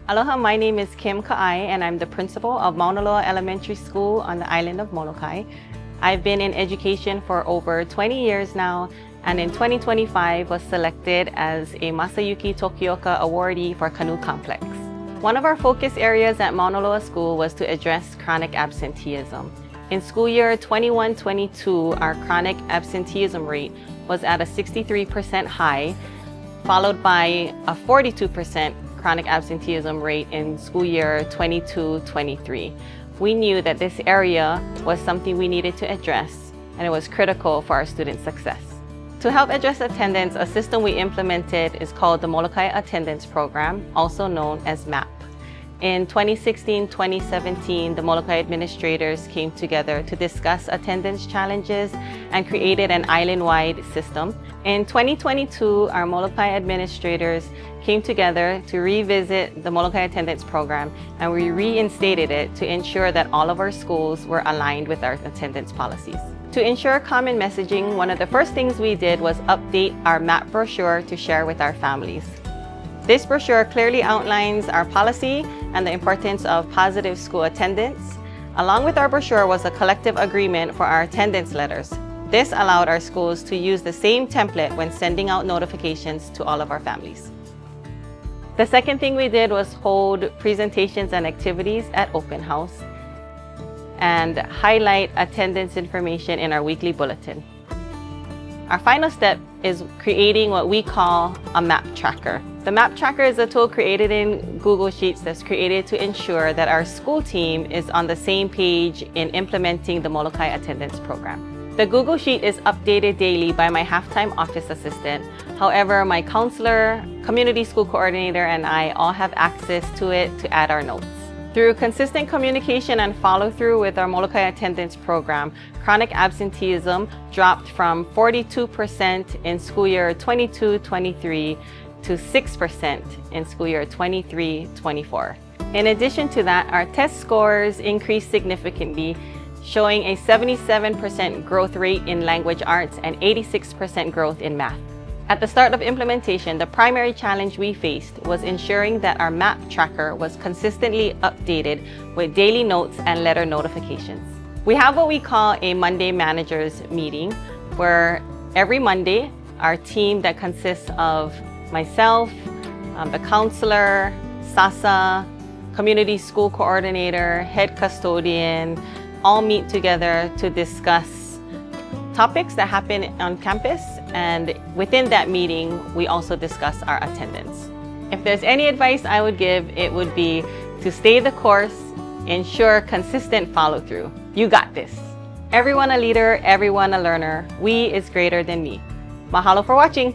Aloha, my name is Kim Kaʻai and I'm the principal of Maunaloa Elementary School on the island of Molokai. I've been in education for over 20 years now, and in 2025 was selected as a Masayuki Tokioka awardee for Canoe Complex. One of our focus areas at Maunaloa School was to address chronic absenteeism. In school year 21-22, our chronic absenteeism rate was at a 63% high, followed by a 42% chronic absenteeism rate in school year 22-23. We knew that this area was something we needed to address, and it was critical for our students' success. To help address attendance, a system we implemented is called the Molokai Attendance Program, also known as M.A.P. In 2016-2017, the Molokai administrators came together to discuss attendance challenges and created an island-wide system. In 2022, our Molokai administrators came together to revisit the Molokai Attendance Program, and we reinstated it to ensure that all of our schools were aligned with our attendance policies. To ensure common messaging, one of the first things we did was update our M.A.P brochure to share with our families. This brochure clearly outlines our policy and the importance of positive school attendance. Along with our brochure was a collective agreement for our attendance letters. This allowed our schools to use the same template when sending out notifications to all of our families. The second thing we did was hold presentations and activities at open house and highlight attendance information in our weekly bulletin. Our final step is creating what we call a M.A.P tracker. The M.A.P tracker is a tool created in Google Sheets that's created to ensure that our school team is on the same page in implementing the Molokai Attendance Program. The Google Sheet is updated daily by my half-time office assistant. However, my counselor, community school coordinator, and I all have access to it to add our notes. Through consistent communication and follow-through with our Molokai Attendance Program, chronic absenteeism dropped from 42% in school year 22-23 to 6% in school year 23-24. In addition to that, our test scores increased significantly, showing a 77% growth rate in language arts and 86% growth in math. At the start of implementation, the primary challenge we faced was ensuring that our M.A.P tracker was consistently updated with daily notes and letter notifications. We have what we call a Monday managers meeting, where every Monday, our team that consists of myself, the counselor, SASA, community school coordinator, head custodian, all meet together to discuss topics that happen on campus, and within that meeting, we also discuss our attendance. If there's any advice I would give, it would be to stay the course, ensure consistent follow-through. You got this. Everyone a leader, everyone a learner. We is greater than me. Mahalo for watching.